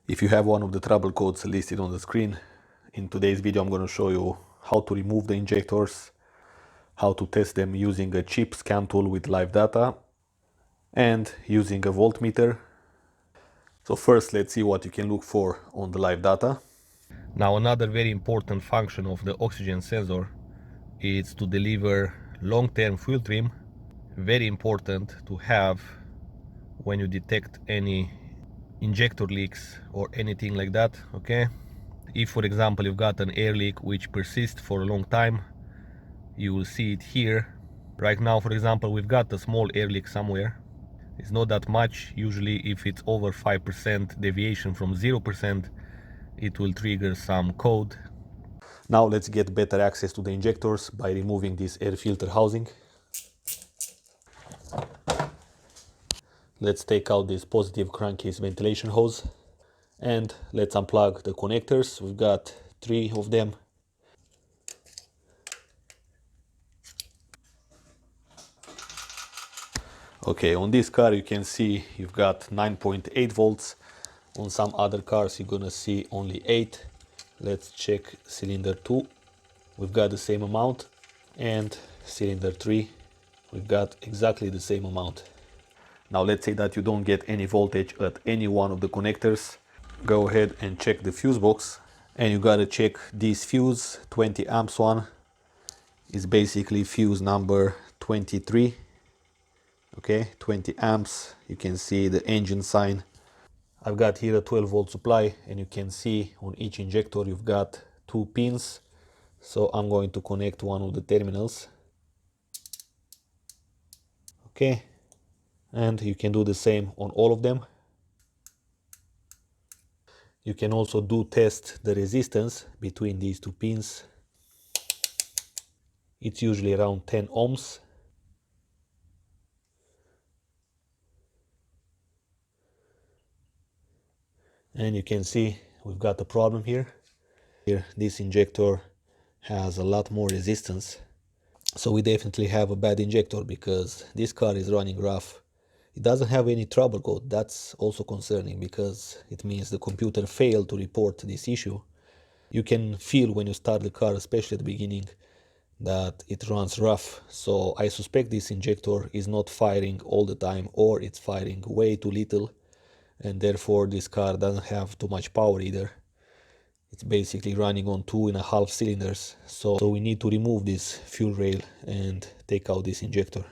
If you have one of the trouble codes listed on the screen, in today's video I'm going to show you how to remove the injectors, how to test them using a cheap scan tool with live data, and using a voltmeter. So first let's see what you can look for on the live data. Now another very important function of the oxygen sensor is to deliver long-term fuel trim. Very important to have when you detect any injector leaks or anything like that. Okay, if for example you've got an air leak which persists for a long time, you will see it here. Right now, for example, we've got a small air leak somewhere. It's not that much. Usually if it's over 5% deviation from 0%, it will trigger some code. Now let's get better access to the injectors by removing this air filter housing. Let's take out this positive crankcase ventilation hose and let's unplug the connectors. We've got 3 of them. Okay, on this car you can see you've got 9.8 volts. On some other cars you're gonna see only 8. Let's check cylinder 2. We've got the same amount, and cylinder 3 we've got exactly the same amount. Now let's say that you don't get any voltage at any one of the connectors. Go ahead and check the fuse box, and you gotta check this fuse. 20 amps one is basically fuse number 23. Okay, 20 amps. You can see the engine sign. I've got here a 12 volt supply, and you can see on each injector you've got 2 pins. So I'm going to connect one of the terminals. Okay, and you can do the same on all of them. You can also test the resistance between these 2 pins. It's usually around 10 ohms. And you can see we've got a problem here. Here, this injector has a lot more resistance. So we definitely have a bad injector because this car is running rough. It doesn't have any trouble code. That's also concerning because it means the computer failed to report this issue. You can feel when you start the car, especially at the beginning, that it runs rough. So I suspect this injector is not firing all the time, or it's firing way too little, and therefore this car doesn't have too much power either. It's basically running on 2.5 cylinders. So we need to remove this fuel rail and take out this injector.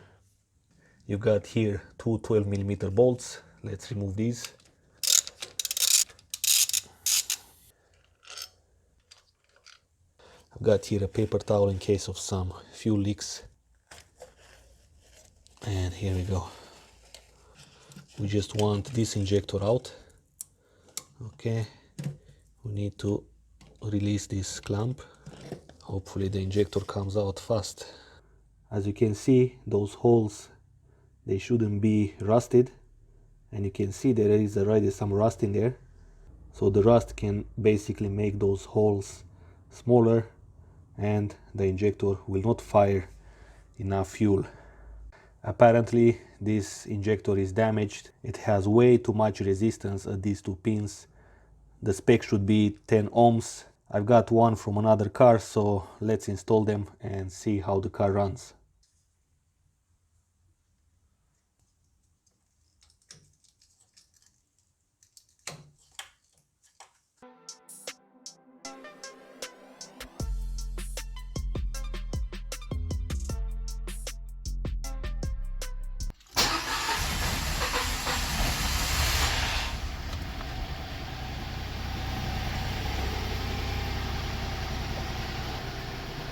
You've got here 2 12mm bolts. Let's remove these. I've got here a paper towel in case of some fuel leaks. And here we go. We just want this injector out. Okay, we need to release this clamp. Hopefully the injector comes out fast. As you can see, those holes, they shouldn't be rusted, and you can see there is already some rust in there. So the rust can basically make those holes smaller, and the injector will not fire enough fuel. Apparently this injector is damaged. It has way too much resistance at these 2 pins. The spec should be 10 ohms. I've got one from another car, so let's install them and see how the car runs.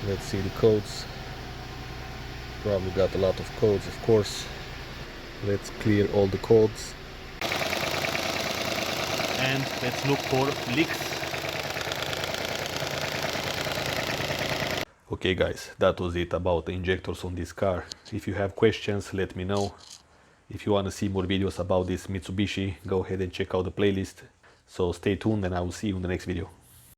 Let's see the codes. Probably got a lot of codes, of course. Let's clear all the codes. And let's look for leaks. Okay guys, that was it about the injectors on this car. If you have questions, let me know. If you want to see more videos about this Mitsubishi, go ahead and check out the playlist. So stay tuned and I will see you in the next video.